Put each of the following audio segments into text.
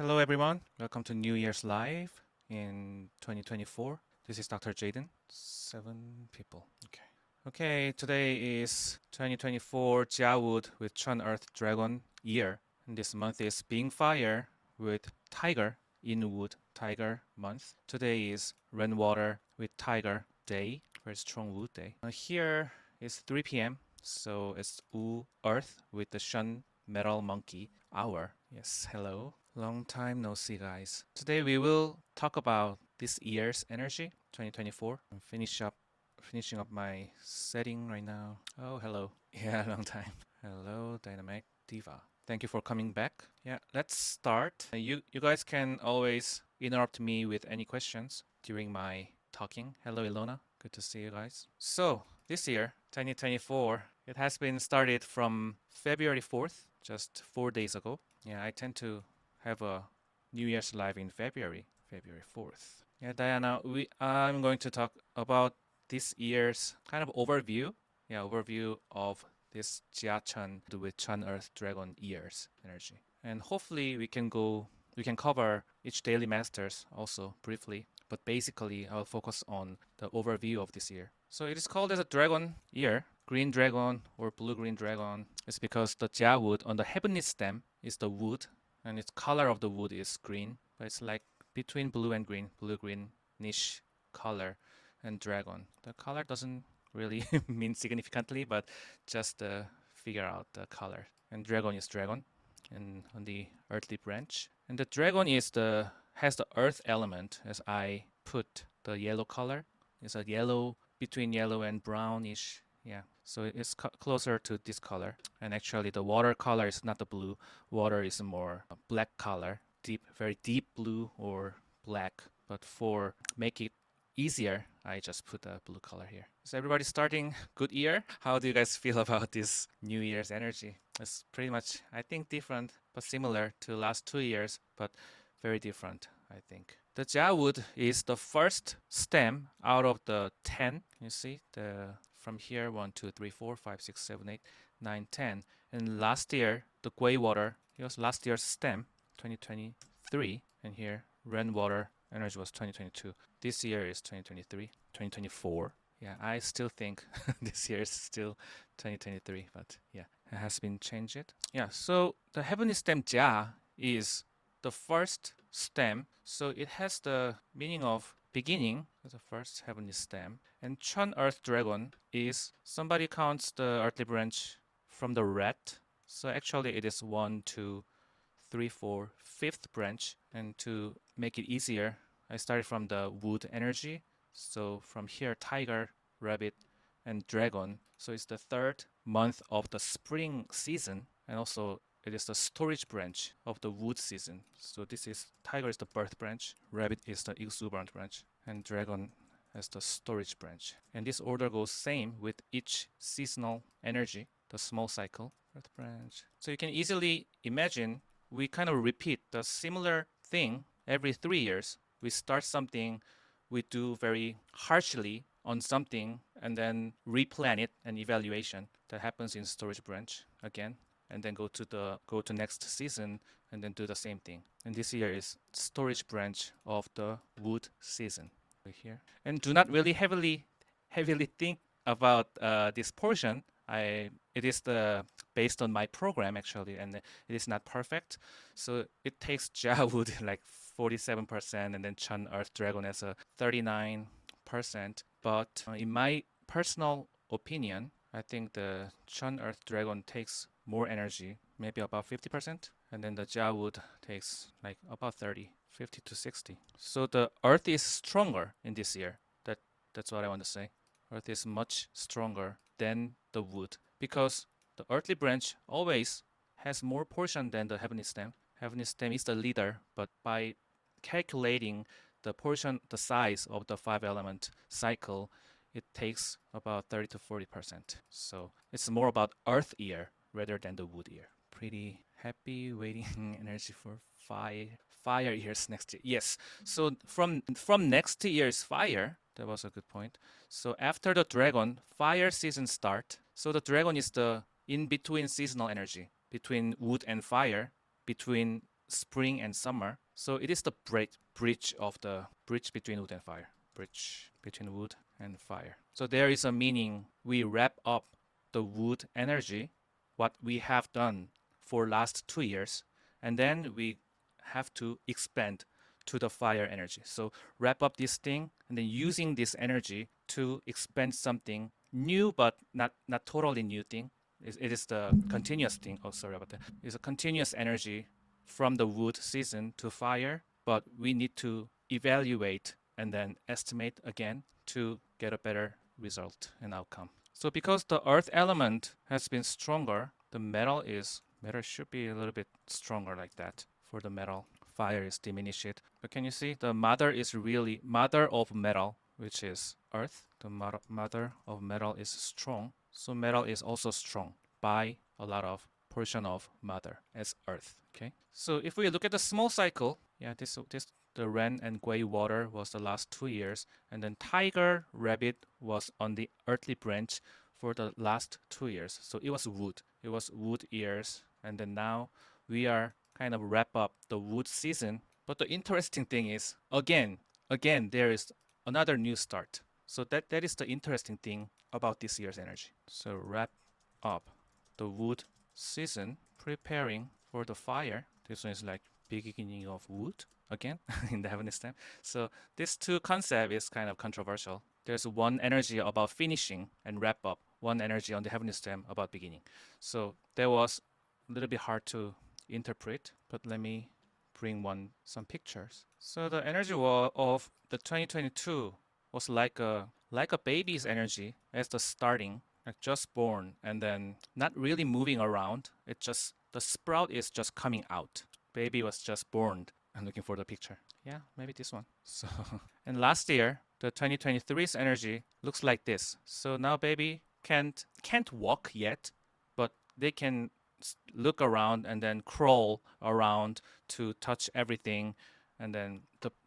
Hello everyone, welcome to New Year's Live in 2024. This is Dr. Jaden. 7 people. Okay, today is 2024 Jiawood with Chun Earth Dragon year. And this month is Being Fire with Tiger in Wood Tiger month. Today is Rainwater with Tiger day, very strong wood day. Here is 3 p.m. So it's Wu Earth with the Shun Metal Monkey hour. Yes, hello. Long time no see, guys. Today we will talk about this year's energy, 2024. I'm finishing up my setting right now. Oh, hello. Yeah, long time. Hello, Dynamic Diva. Thank you for coming back. Yeah, let's start. You guys can always interrupt me with any questions during my talking. Hello, Ilona. Good to see you guys. So, this year, 2024, it has been started from February 4th, just 4 days ago. Yeah, I tend to have a New Year's live in February 4th. Yeah, Diana, I'm going to talk about this year's kind of overview. Yeah, overview of this Jiachun with Chun Earth Dragon year's energy. And hopefully we can cover each daily masters also briefly, but basically I'll focus on the overview of this year. So it is called as a dragon year, green dragon or blue-green dragon. It's because the Jia wood on the heavenly stem is the wood, and its color of the wood is green, but it's like between blue and green, blue-green-ish color, and dragon. The color doesn't really mean significantly, but just figure out the color. And dragon is dragon, and on the earthly branch. And the dragon has the earth element, as I put the yellow color. It's a yellow between yellow and brownish. Yeah, so it's closer to this color. And actually, the water color is not the blue. Water is more black color, very deep blue or black. But for make it easier, I just put a blue color here. So everybody starting good year. How do you guys feel about this New Year's energy? It's pretty much, I think, different but similar to last 2 years, but very different, I think. The Jiawood is the first stem out of the 10. You see from here 1, 2, 3, 4, 5, 6, 7, 8, 9, 10. And last year the gray water, it was last year's stem, 2023, and here rainwater energy was 2022. This year is 2023, 2024. Yeah, I still think this year is still 2023, but yeah, it has been changed. Yeah, so the heavenly stem Jia is the first stem, so it has the meaning of beginning, the first heavenly stem. And Chun Earth Dragon is somebody counts the earthly branch from the red, so actually it is 1, 2, 3, 4, 5th branch. And to make it easier, I started from the wood energy. So from here, tiger, rabbit, and dragon. So it's the 3rd month of the spring season, and also it is the storage branch of the wood season. So this is tiger is the birth branch, rabbit is the exuberant branch, and dragon as the storage branch. And this order goes same with each seasonal energy, the small cycle, birth branch. So you can easily imagine we kind of repeat the similar thing every 3 years. We start something, we do very harshly on something, and then replan it and evaluation. That happens in storage branch again, and then go to next season and then do the same thing. And this year is storage branch of the wood season here. And do not really heavily think about this portion. It is based on my program actually, and it is not perfect. So it takes Jawood like 47%, and then Chun Earth Dragon as a 39%. But in my personal opinion, I think the Chun Earth Dragon takes more energy, maybe about 50%, and then the Jawood takes like about 50 to 60. So the Earth is stronger in this year. That's what I want to say. Earth is much stronger than the wood because the earthly branch always has more portion than the heavenly stem. Heavenly stem is the leader, but by calculating the portion, the size of the 5-element cycle, it takes about 30 to 40%. So it's more about earth year rather than the wood year. Pretty happy waiting energy for fire years next year. Yes. So from next year's fire, that was a good point. So after the dragon, fire season start. So the dragon is the in-between seasonal energy between wood and fire, between spring and summer. So it is the bridge between wood and fire. Bridge between wood and fire. So there is a meaning. We wrap up the wood energy, what we have done for last 2 years, and then we have to expand to the fire energy. So wrap up this thing and then using this energy to expand something new, but not totally new thing. It is the continuous thing. Oh, sorry about that. It's a continuous energy from the wood season to fire, but we need to evaluate and then estimate again to get a better result and outcome. So because the earth element has been stronger, the metal should be a little bit stronger like that. For the metal, fire is diminished. But can you see the mother is really mother of metal, which is earth. The mother of metal is strong. So metal is also strong by a lot of portion of mother as earth. Okay. So if we look at the small cycle, yeah, this the red and gray water was the last 2 years, and then tiger, rabbit was on the earthly branch for the last 2 years. So it was wood. It was wood years, and then now we are kind of wrap up the wood season. But the interesting thing is, again, there is another new start. So that is the interesting thing about this year's energy. So wrap up the wood season, preparing for the fire. This one is like beginning of wood again in the heavenly stem. So these two concepts is kind of controversial. There's one energy about finishing and wrap up, one energy on the heavenly stem about beginning. So that was a little bit hard to interpret, but let me bring some pictures. So the energy of the 2022 was like a baby's energy as the starting, like just born and then not really moving around. It just the sprout is just coming out. Baby was just born. I'm looking for the picture. Yeah, maybe this one. So and last year the 2023's energy looks like this. So now baby can't walk yet, but they can look around and then crawl around to touch everything, and then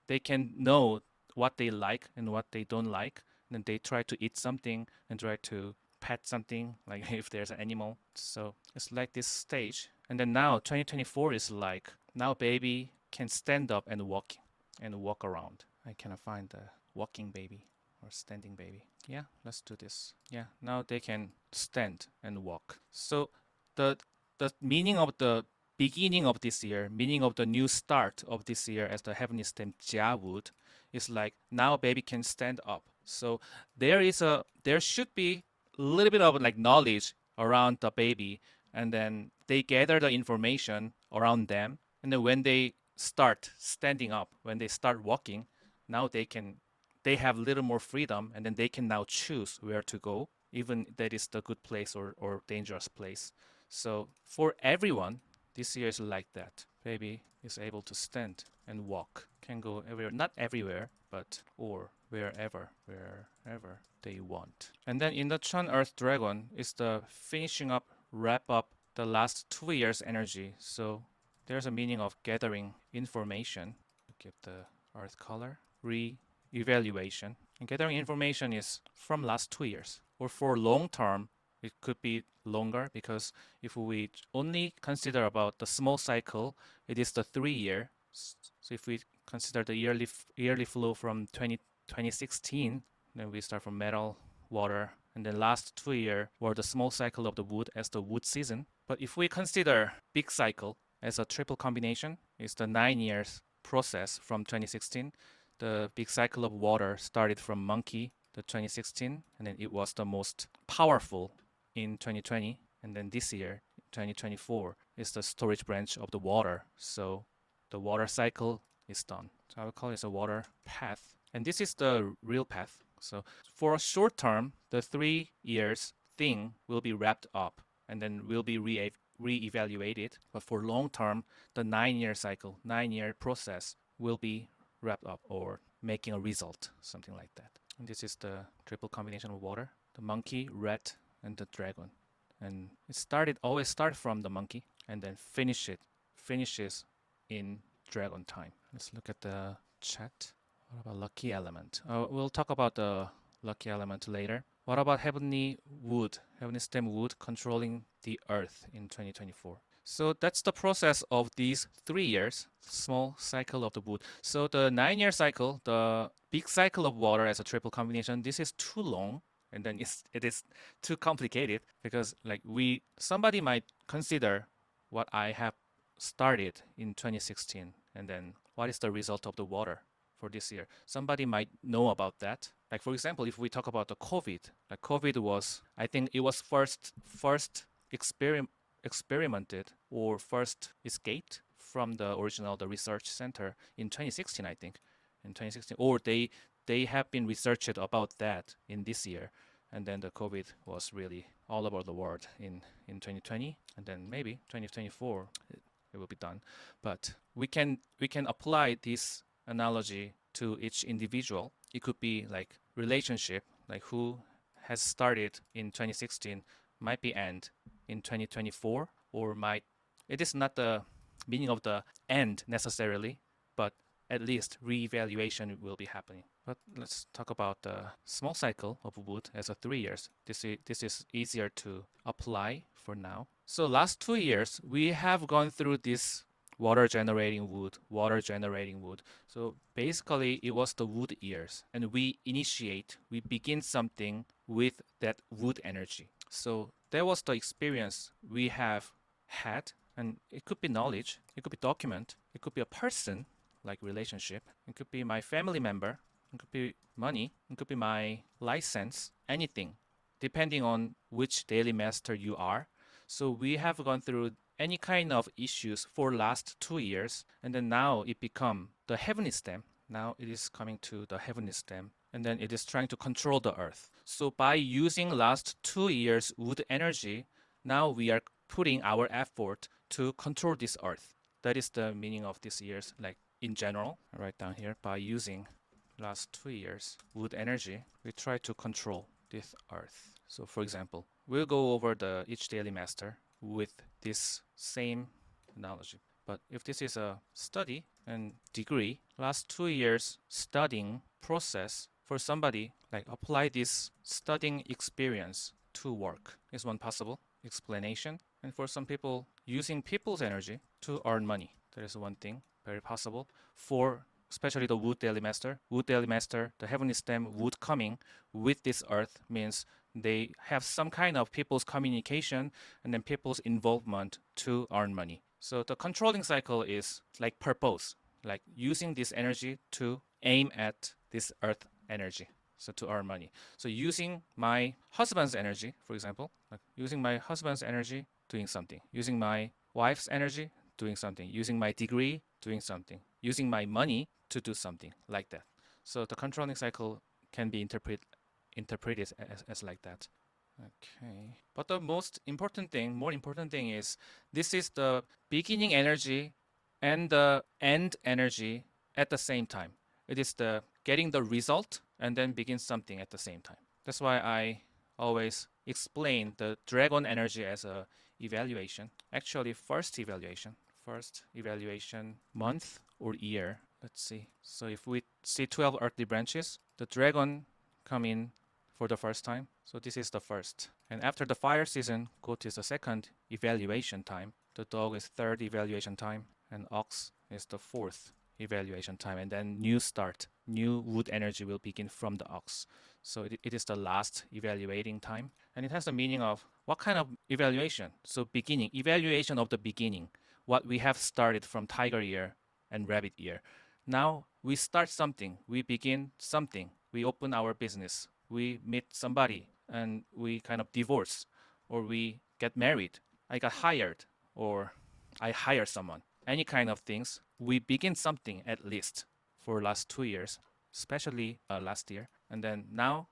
they can know what they like and what they don't like, and then they try to eat something and try to pet something, like if there's an animal. So it's like this stage. And then now 2024 is like now baby can stand up and walk around. I cannot find the walking baby or standing baby. Yeah, let's do this. Yeah, now they can stand and walk. So the meaning of the beginning of this year, meaning of the new start of this year as the heavenly stem Jia wood is like now baby can stand up. So there should be a little bit of like knowledge around the baby, and then they gather the information around them, and then when they start standing up, when they start walking, now they have a little more freedom, and then they can now choose where to go, even that is the good place or dangerous place. So for everyone, this year is like that. Baby is able to stand and walk, can go everywhere, not everywhere, but or wherever they want. And then in the Chun Earth Dragon is the finishing up, wrap up the last 2 years energy. So there's a meaning of gathering information. Give the earth color, re-evaluation. And gathering information is from last 2 years. Or for long term, it could be longer, because if we only consider about the small cycle, it is the 3 year. So if we consider the yearly flow from 2016, then we start from metal, water, and then last 2 year were the small cycle of the wood as the wood season. But if we consider big cycle as a triple combination, it's the 9 years process from 2016. The big cycle of water started from monkey, the 2016, and then it was the most powerful in 2020, and then this year, 2024, is the storage branch of the water. So the water cycle is done. So I would call it a water path. And this is the real path. So for a short term, the 3 years thing will be wrapped up and then will be re-evaluated. But for long term, the 9-year cycle, 9-year process will be wrapped up or making a result, something like that. And this is the triple combination of water, the monkey, rat, and the dragon. And it always started from the monkey and then finishes in dragon time. Let's look at the chat. What about lucky element? We'll talk about the lucky element later. What about heavenly stem wood controlling the earth in 2024? So that's the process of these 3 years, small cycle of the wood. So the 9-year cycle, the big cycle of water as a triple combination, this is too long, and then it is too complicated because like somebody might consider what I have started in 2016, and then what is the result of the water for this year. Somebody might know about that. Like for example, if we talk about the COVID, like COVID was, I think it was first experimented or first escaped from the original the research center in 2016, I think, in 2016, or they have been researched about that in this year, and then the COVID was really all over the world in 2020, and then maybe 2024 it will be done. But we can apply this analogy to each individual. It could be like relationship, like who has started in 2016 might be end in 2024, or might, it is not the meaning of the end necessarily, but at least reevaluation will be happening. But let's talk about the small cycle of wood as a 3 years. This is easier to apply for now. So last 2 years, we have gone through this water generating wood. So basically it was the wood years, and we begin something with that wood energy. So that was the experience we have had, and it could be knowledge, it could be document, it could be a person, like relationship, it could be my family member, it could be money, it could be my license, anything, depending on which daily master you are. So we have gone through any kind of issues for last 2 years, and then now it become the heavenly stem. Now it is coming to the heavenly stem, and then it is trying to control the earth. So by using last 2 years wood energy, now we are putting our effort to control this earth. That is the meaning of this year's, like in general. I write down here, by using last 2 years wood energy, we try to control this earth. So for example, we'll go over the each daily master with this same analogy. But if this is a study and degree, last 2 years studying process for somebody, like apply this studying experience to work is one possible explanation. And for some people, using people's energy to earn money, that is one thing, very possible. For especially the wood daily master, the heavenly stem wood coming with this earth means they have some kind of people's communication and then people's involvement to earn money. So the controlling cycle is like purpose, like using this energy to aim at this earth energy, so to earn money. So using my husband's energy, for example, like using my husband's energy, doing something, using my wife's energy, doing something, using my degree, doing something, using my money to do something like that. So the controlling cycle can be interpreted as like that. Okay. But the more important thing is this is the beginning energy and the end energy at the same time. It is the getting the result and then begin something at the same time. That's why I always explain the dragon energy as a evaluation. Actually, first evaluation month or year. Let's see. So if we see 12 earthly branches, the dragon come in for the first time. So this is the first. And after the fire season, goat is the second evaluation time. The dog is third evaluation time, and ox is the fourth evaluation time. And then new start, new wood energy will begin from the ox. So it is the last evaluating time. And it has the meaning of what kind of evaluation? So beginning, evaluation of the beginning, what we have started from tiger year and rabbit year. Now we start something, we begin something, we open our business, we meet somebody, and we kind of divorce, or we get married, I got hired, or I hire someone. Any kind of things, we begin something at least for last 2 years, especially last year. And then now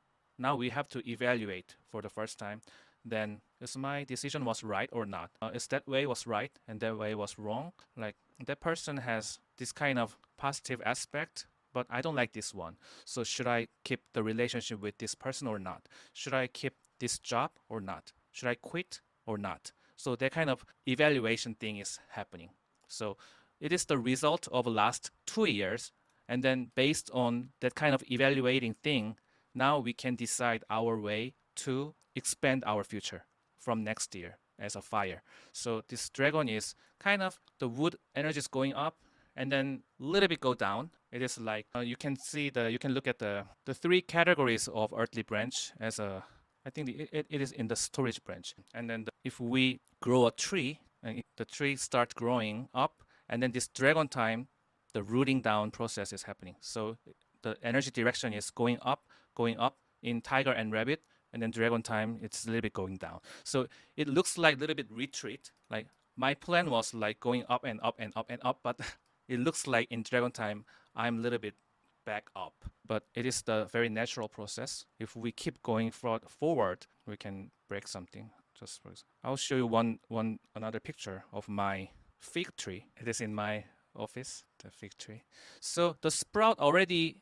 we have to evaluate for the first time. Then is my decision was right or not? Is that way was right and that way was wrong? Like that person has this kind of positive aspect, but I don't like this one. So should I keep the relationship with this person or not? Should I keep this job or not? Should I quit or not? So that kind of evaluation thing is happening. So it is the result of last 2 years. And then based on that kind of evaluating thing, now we can decide our way to expand our future from next year. as a fire. So this dragon is kind of the wood energy is going up and then a little bit go down. It is like you can see you can look at the three categories of earthly branch as a, I think it is in the storage branch. And then if we grow a tree, and the tree starts growing up, and then this dragon time, the rooting down process is happening. So the energy direction is going up in tiger and rabbit, and then dragon time it's a little bit going down. So it looks like a little bit retreat. Like my plan was like going up and up and up and up, but it looks like in dragon time I'm a little bit back up. But it is the very natural process. If we keep going forward, we can break something. Just for example, I'll show you another picture of my fig tree. It is in my office, the fig tree. So the sprout already,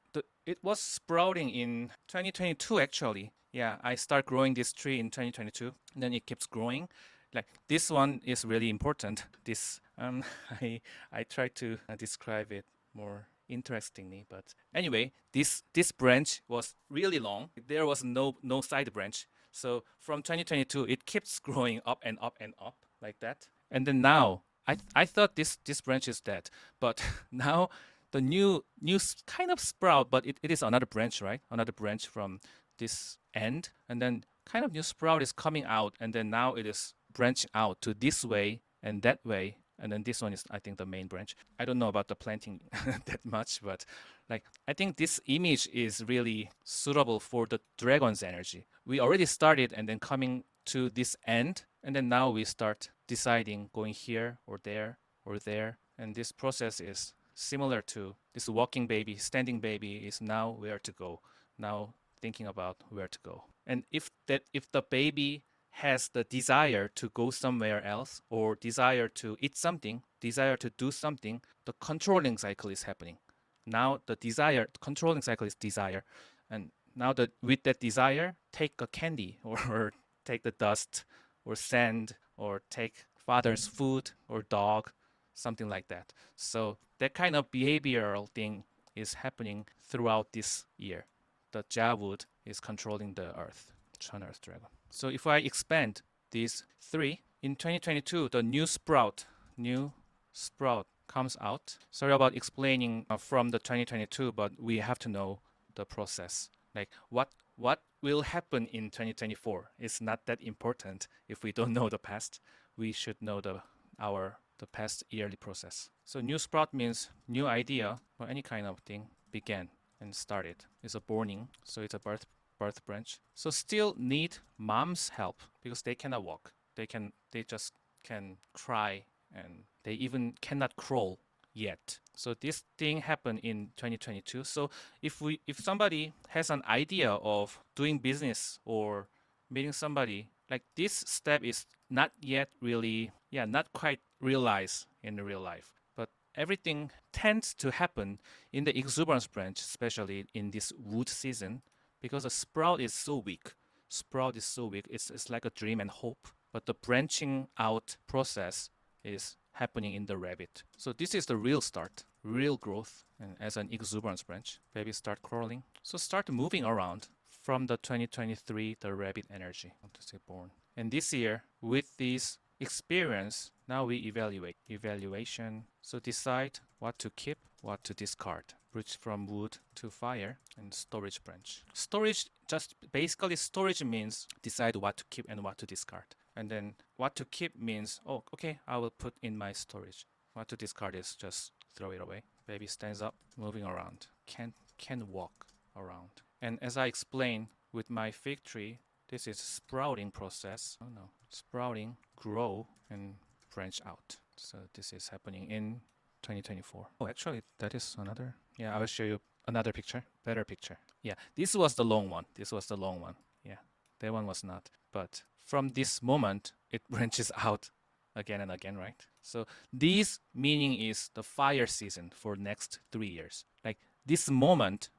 it was sprouting in 2022 actually. Yeah, I start growing this tree in 2022, and then it keeps growing. Like this one is really important. This I try to describe it more interestingly, but anyway, this branch was really long. There was no side branch. So from 2022, it keeps growing up and up and up like that. And then now, I thought this branch is dead, but now the new kind of sprout, but it is another branch, right? Another branch from this end, and then kind of new sprout is coming out, and then now it is branching out to this way and that way, and then this one is, I think, the main branch. I don't know about the planting that much, but like I think this image is really suitable for the dragon's energy. We already started and then coming to this end, and then now we start deciding going here or there or there, and this process is similar to this walking baby, standing baby is now where to go, now thinking about where to go. And if the baby has the desire to go somewhere else or desire to eat something, desire to do something, the controlling cycle is happening. Now the controlling cycle is desire. And now with that desire, take a candy or take the dust or sand or take father's food or dog, something like that. So that kind of behavioral thing is happening throughout this year. The Jawud is controlling the earth, Chun Earth Dragon. So if I expand these three, in 2022, the new sprout comes out. Sorry about explaining from the 2022, but we have to know the process. Like what will happen in 2024 is not that important if we don't know the past. We should know the past yearly process. So new sprout means new idea or any kind of thing began and started. It's a borning, so it's a birth branch. So still need mom's help because they cannot walk. They just can cry, and they even cannot crawl yet. So this thing happened in 2022. So if somebody has an idea of doing business or meeting somebody, like this step is not yet really, not quite realized in the real life. But everything tends to happen in the exuberance branch, especially in this wood season, because the sprout is so weak. It's like a dream and hope. But the branching out process is happening in the rabbit. So this is the real start, real growth. And as an exuberance branch, babies start crawling. So start moving around from the 2023, the rabbit energy to say born. And this year, with this experience, now we evaluation. So decide what to keep, what to discard. Bridge from wood to fire and storage branch. Storage, just basically storage means decide what to keep and what to discard. And then what to keep means, oh, okay, I will put in my storage. What to discard is just throw it away. Baby stands up, moving around, can walk around. And as I explained with my fig tree, this is sprouting process. Oh no, sprouting, grow, and branch out. So this is happening in 2024. Oh, actually, that is another. Yeah, I will show you another picture, better picture. Yeah, this was the long one. Yeah, that one was not. But from this moment, it branches out again and again, right? So this meaning is the fire season for next 3 years. Like this moment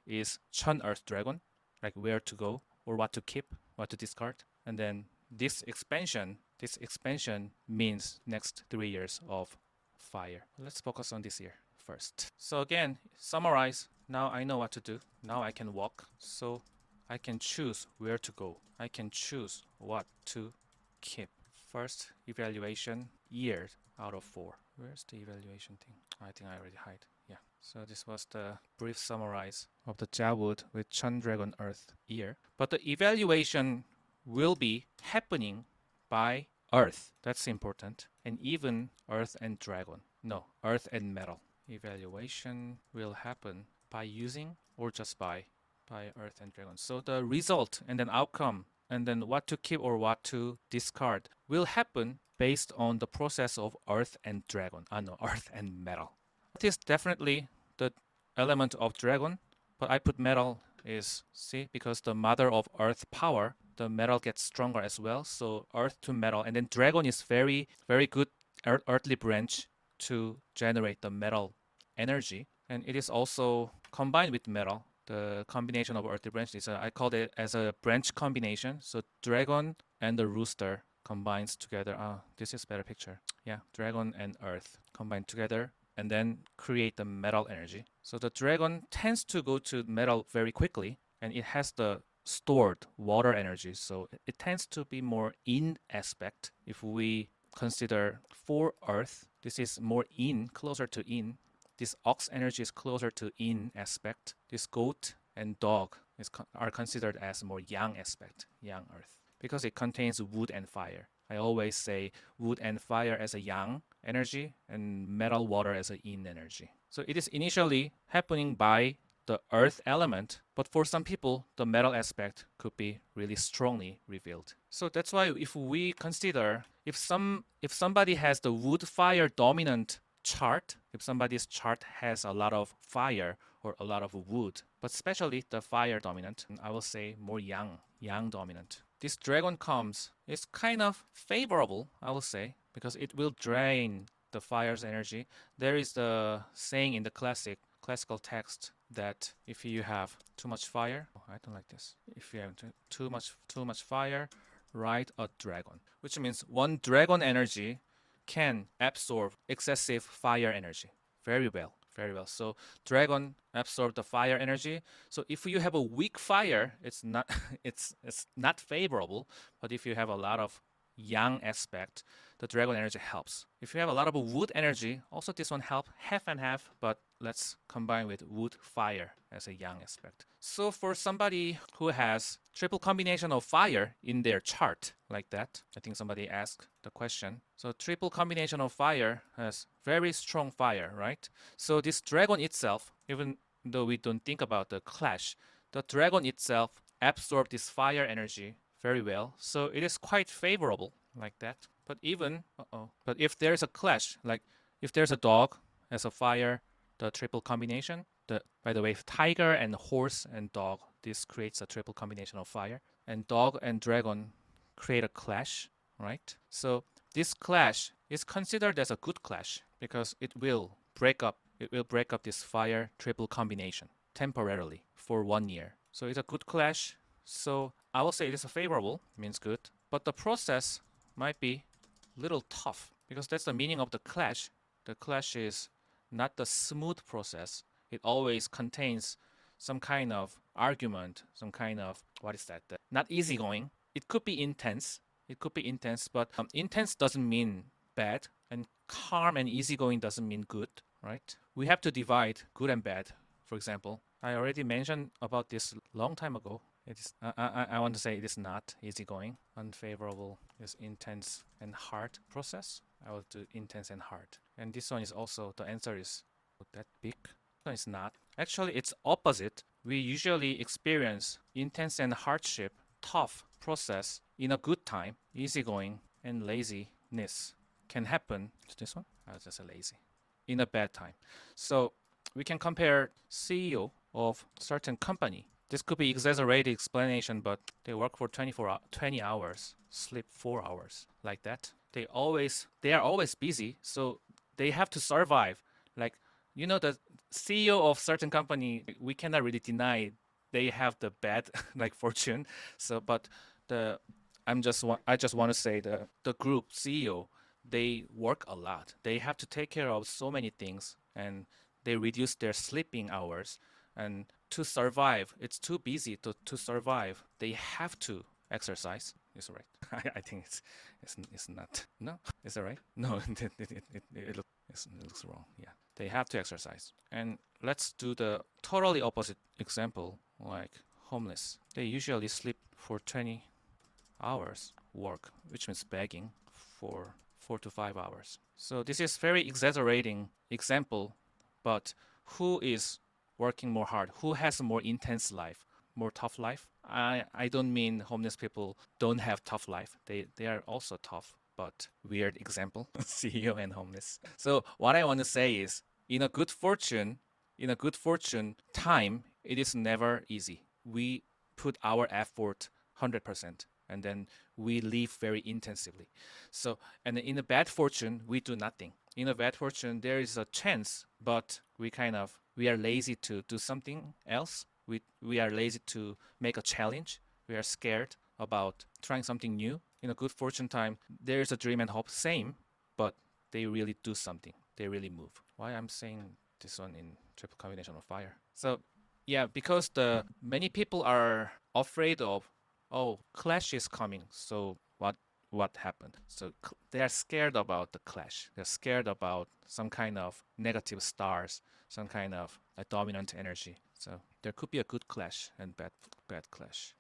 is Chun Earth Dragon, like where to go or what to keep, what to discard. And then this expansion means next 3 years of fire. Let's focus on this year first. So again, summarize. Now I know what to do. Now I can walk. So I can choose where to go. I can choose what to keep? First evaluation year out of 4. Where's the evaluation thing? I think I already hide. Yeah. So this was the brief summarize of the Jawud with Chun Dragon Earth year. But the evaluation will be happening by Earth. That's important. And even Earth and Dragon. No, Earth and Metal. Evaluation will happen by using or just by Earth and Dragon. So the result and then outcome and then what to keep or what to discard will happen based on the process of Earth and Dragon. No, Earth and Metal. It is definitely the element of Dragon, but I put Metal is, see, because the mother of Earth power, the metal gets stronger as well. So Earth to Metal, and then Dragon is very, very good earthly branch to generate the metal energy, and it is also combined with metal. The combination of earthly branch is I called it as a branch combination. So Dragon and the rooster combines together. This is a better picture. Yeah, Dragon and Earth combine together and then create the metal energy. So the Dragon tends to go to metal very quickly, and it has the stored water energy. So it tends to be more in aspect. If we consider for Earth, this is more in, closer to in. This ox energy is closer to in aspect. This goat and dog are considered as more yang aspect, yang Earth, because it contains wood and fire. I always say wood and fire as a yang energy and metal water as a yin energy. So it is initially happening by the earth element, but for some people, the metal aspect could be really strongly revealed. So that's why if we consider if somebody has the wood fire dominant chart, if somebody's chart has a lot of fire or a lot of wood, but especially the fire dominant, I will say more yang dominant. This dragon comes is kind of favorable, I will say, because it will drain the fire's energy. There is the saying in the classical text that if you have too much fire, I don't like this. If you have too much fire, ride a dragon, which means one dragon energy can absorb excessive fire energy very well. So dragon absorb the fire energy. So if you have a weak fire, it's not it's not favorable. But if you have a lot of yang aspect, the dragon energy helps. If you have a lot of wood energy, also this one help half and half, but let's combine with wood fire as a yang aspect. So for somebody who has triple combination of fire in their chart like that, I think somebody asked the question. So triple combination of fire has very strong fire, right? So this dragon itself, even though we don't think about the clash, the dragon itself absorbs this fire energy very well. So it is quite favorable like that. But even, but if there's a clash, like if there's a dog as a fire, the triple combination, by the way, tiger and horse and dog, this creates a triple combination of fire. And dog and dragon create a clash, right? So this clash is considered as a good clash because it will break up this fire triple combination temporarily for 1 year. So it's a good clash. So I will say it is a favorable, means good. But the process might be a little tough because that's the meaning of the clash. The clash is not the smooth process. It always contains some kind of argument, some kind of, what is that? Not easygoing. It could be intense. But intense doesn't mean bad, and calm and easygoing doesn't mean good, right? We have to divide good and bad. For example, I already mentioned about this long time ago. It is, I want to say it is not easygoing. Unfavorable is intense and hard process. I will do intense and hard. And this one is also, the answer is that big. No, it's not. Actually, it's opposite. We usually experience intense and hardship, tough process in a good time. Easygoing and laziness can happen. Is this one? I was just say lazy. In a bad time. So we can compare CEO of certain company. This could be exaggerated explanation, but they work for 20 hours, sleep 4 hours, like that. They are always busy, so they have to survive. Like, you know, the CEO of certain company, we cannot really deny they have the bad like fortune. So, but I just want to say the group CEO, they work a lot. They have to take care of so many things, and they reduce their sleeping hours. And to survive, it's too busy to survive. They have to exercise. Is right. I think it's not. No, is that right? No, it looks wrong. Yeah, they have to exercise. And let's do the totally opposite example, like homeless. They usually sleep for 20 hours work, which means begging for 4 to 5 hours. So this is very exaggerating example, but who is working more hard? Who has a more intense life, more tough life? I don't mean homeless people don't have tough life. They are also tough, but weird example, CEO and homeless. So what I want to say is, in a good fortune, time, it is never easy. We put our effort 100%, and then we live very intensively. So, and in a bad fortune, we do nothing. In a bad fortune, there is a chance, but we are lazy to do something else. We are lazy to make a challenge. We are scared about trying something new. In a good fortune time, there is a dream and hope, same, but they really do something. They really move. Why I'm saying this one in triple combination of fire? So yeah, because the many people are afraid of, oh, clash is coming. So what happened? So they are scared about the clash. They're scared about some kind of negative stars, some kind of a dominant energy. So there could be a good clash and bad clash.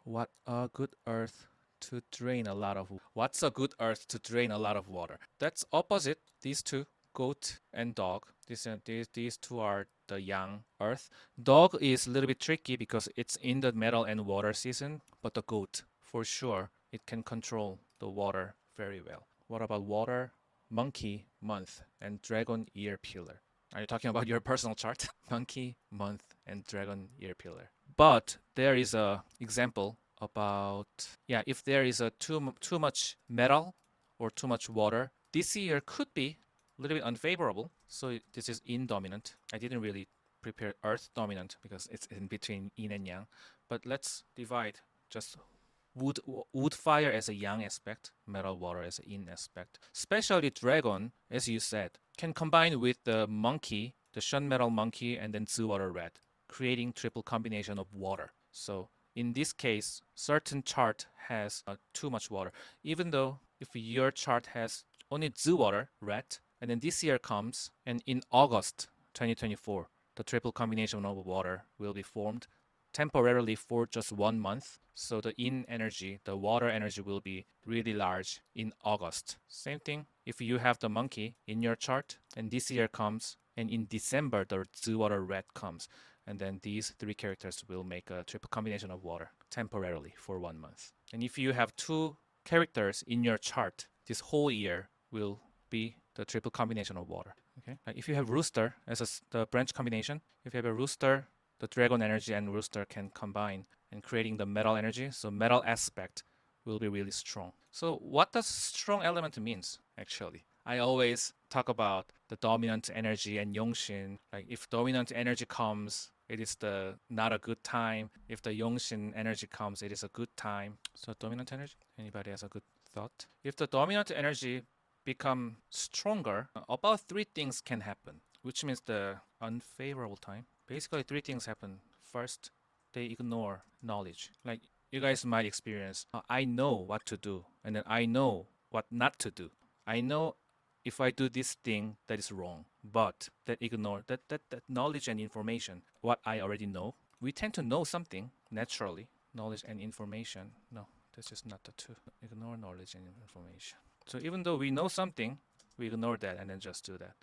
What a good earth to drain a lot of. What's a good earth to drain a lot of water? That's opposite. These two, goat and dog. These two are the yang earth. Dog is a little bit tricky because it's in the metal and water season, but the goat, for sure, it can control the water very well. What about water, monkey, month, and dragon ear pillar? Are you talking about your personal chart? Monkey, month, and dragon ear pillar. But there is a example about, yeah, if there is a too much metal or too much water, this year could be a little bit unfavorable. So this is yin dominant. I didn't really prepare earth dominant because it's in between yin and yang. But let's divide just wood fire as a yang aspect, metal water as a yin aspect. Especially dragon, as you said, can combine with the monkey, the Shun metal monkey, and then Zi water red, creating triple combination of water. So in this case, certain chart has too much water. Even though if your chart has only Zi water red, and then this year comes, and in August 2024, the triple combination of water will be formed temporarily for just 1 month. So the yin energy, the water energy will be really large in August. Same thing if you have the monkey in your chart and this year comes and in December the Zi water red comes. And then these three characters will make a triple combination of water temporarily for 1 month. And if you have two characters in your chart, this whole year will be the triple combination of water. Okay. If you have rooster as the branch combination, if you have a rooster, the dragon energy and rooster can combine and creating the metal energy. So metal aspect will be really strong. So what does strong element means actually? I always talk about the dominant energy and Yongshin. Like if dominant energy comes, it is the not a good time. If the Yongshin energy comes, it is a good time. So dominant energy. Anybody has a good thought? If the dominant energy become stronger, about three things can happen, which means the unfavorable time. Basically, three things happen. First, they ignore knowledge. Like you guys might experience, I know what to do, and then I know what not to do. I know if I do this thing that is wrong, but that ignore that knowledge and information, what I already know. We tend to know something naturally. Knowledge and information. No, this is not the two. Ignore knowledge and information. So even though we know something, we ignore that and then just do that.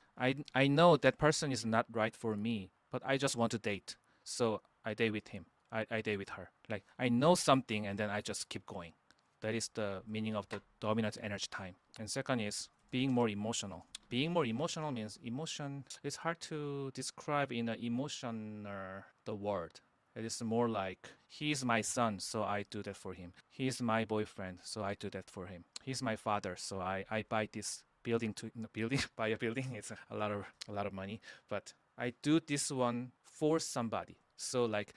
I know that person is not right for me, but I just want to date. So I date with him. I date with her. Like I know something and then I just keep going. That is the meaning of the dominant energy time. And second is being more emotional. Being more emotional means emotion. It's hard to describe in an emotional the word. It is more like he's my son, so I do that for him. He's my boyfriend, so I do that for him. He's my father, so I buy this building to building buy a building. It's a lot of money, but I do this one for somebody. So like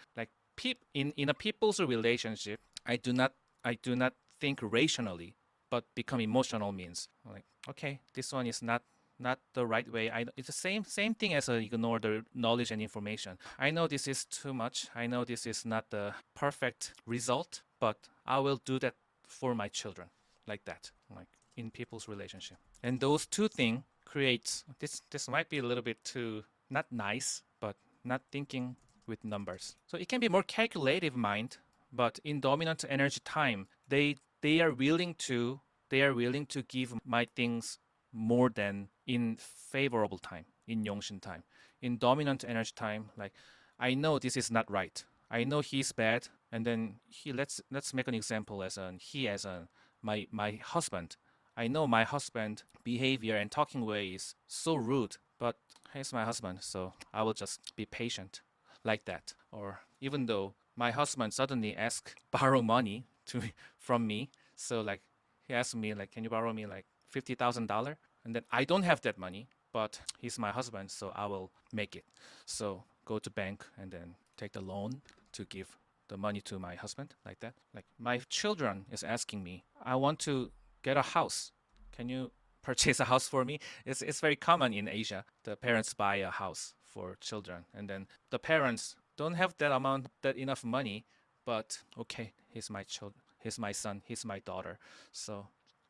in a people's relationship, I do not think rationally, but become emotional means like okay, this one is not the right way. It's the same thing as ignore the knowledge and information. I know this is too much. I know this is not the perfect result, but I will do that for my children, like that, like in people's relationship. And those two things creates this. This might be a little bit too not nice, but not thinking with numbers. So it can be more calculative mind, but in dominant energy time, they are willing to give my things more than in favorable time, in Yongshin time. In dominant energy time, like I know this is not right. I know he's bad, and then let's make an example as my husband. I know my husband behavior and talking way is so rude, but he's my husband, so I will just be patient like that. Or even though my husband suddenly ask borrow money to from me, so like he asked me like, can you borrow me like $50,000? And then I don't have that money, but he's my husband, so I will make it. So go to bank and then take the loan to give the money to my husband, like that. Like my children is asking me, I want to get a house. Can you purchase a house for me? It's very common in Asia. The parents buy a house for children, and then the parents don't have that enough money, but okay, he's my child, he's my son, he's my daughter. So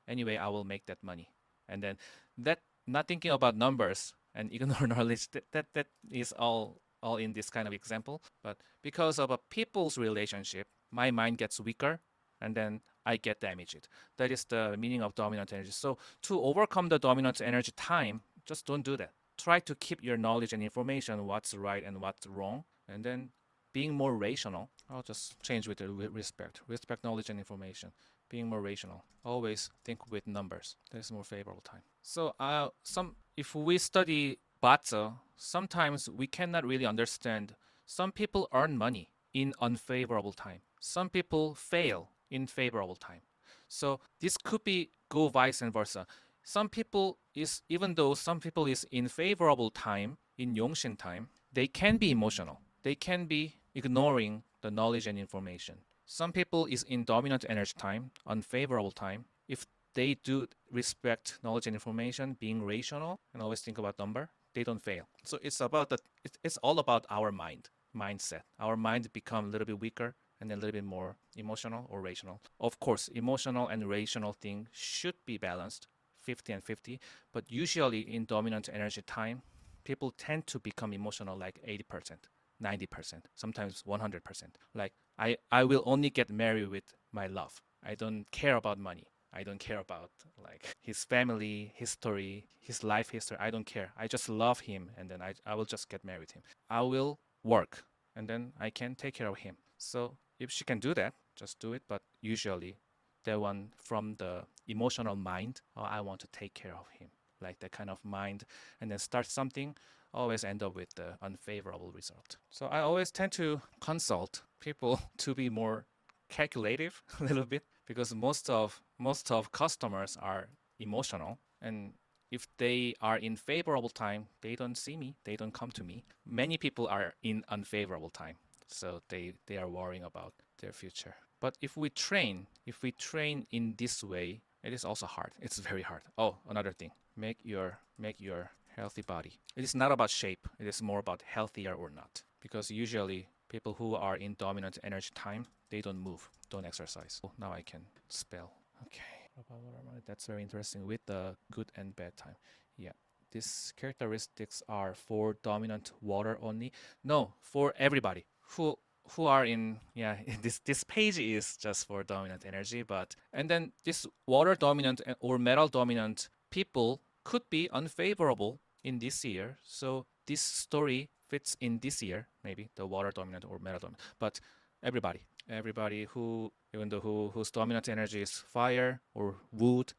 anyway, I will make that money. And then that not thinking about numbers and ignore knowledge, that is all in this kind of example. But because of a people's relationship, my mind gets weaker, and then I get damaged. That is the meaning of dominant energy. So to overcome the dominant energy time, just don't do that. Try to keep your knowledge and information, what's right and what's wrong, and then being more rational. I'll just change with the respect. Respect knowledge and information. Being more rational. Always think with numbers. That is more favorable time. So if we study Batza, sometimes we cannot really understand. Some people earn money in unfavorable time. Some people fail in favorable time. So this could be go vice and versa. Some people even though some people is in favorable time, in Yongshin time, they can be emotional. They can be ignoring the knowledge and information. Some people is in dominant energy time, unfavorable time. If they do respect knowledge and information, being rational and always think about number, they don't fail. So it's all about our mindset. Our mind become a little bit weaker and then a little bit more emotional or rational. Of course, emotional and rational thing should be balanced, 50 and 50, but usually in dominant energy time, people tend to become emotional like 80%, 90%, sometimes 100%. Like I will only get married with my love. I don't care about money. I don't care about like his family history, his life history. I don't care. I just love him, and then I will just get married with him. I will work, and then I can take care of him. So if she can do that, just do it. But usually, the one from the emotional mind, oh, I want to take care of him, like that kind of mind, and then start something, always end up with the unfavorable result. So I always tend to consult people to be more calculative a little bit, because most of customers are emotional, and if they are in favorable time, they don't see me, they don't come to me. Many people are in unfavorable time, so they are worrying about their future. But if we train in this way, it is also hard. It's very hard. Oh, another thing, make your healthy body. It is not about shape. It is more about healthier or not. Because usually people who are in dominant energy time, they don't move, don't exercise. Now I can spell. Okay. That's very interesting with the good and bad time. Yeah. These characteristics are for dominant water only. No, for everybody who are in, yeah, this page is just for dominant energy, but and then this water dominant or metal dominant people could be unfavorable in this year. So this story fits in this year, maybe the water dominant or metal dominant. But everybody who, even though whose dominant energy is fire or wood,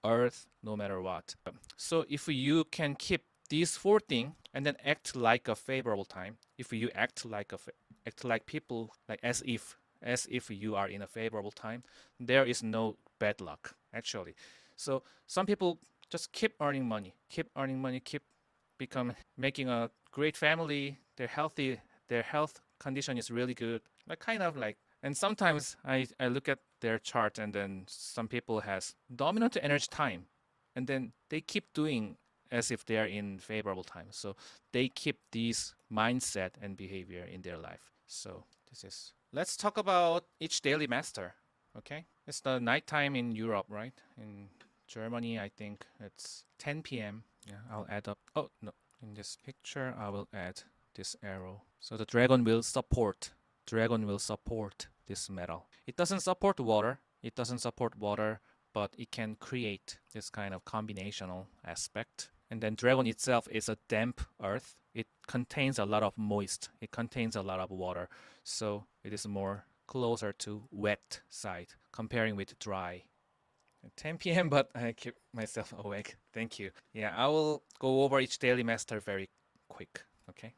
earth, no matter what. So if you can keep these four things and then act like a favorable time, if you act like people, like as if you are in a favorable time, there is no bad luck actually. So some people just keep earning money, keep making a great family. Their health condition is really good. Like kind of like, and sometimes I look at their chart, and then some people has dominant energy time, and then they keep doing as if they are in favorable time. So they keep these mindset and behavior in their life. So this is. Let's talk about each daily master. Okay, it's the nighttime in Europe, right? In Germany, I think it's 10 p.m. Yeah, I'll add up. Oh, no. In this picture, I will add this arrow. So the dragon will support this metal. It doesn't support water. It doesn't support water, but it can create this kind of combinational aspect. And then dragon itself is a damp earth. It contains a lot of moist. It contains a lot of water. So it is more closer to wet side comparing with dry. 10 p.m., but I keep myself awake. Thank you. Yeah, I will go over each daily master very quick. Okay.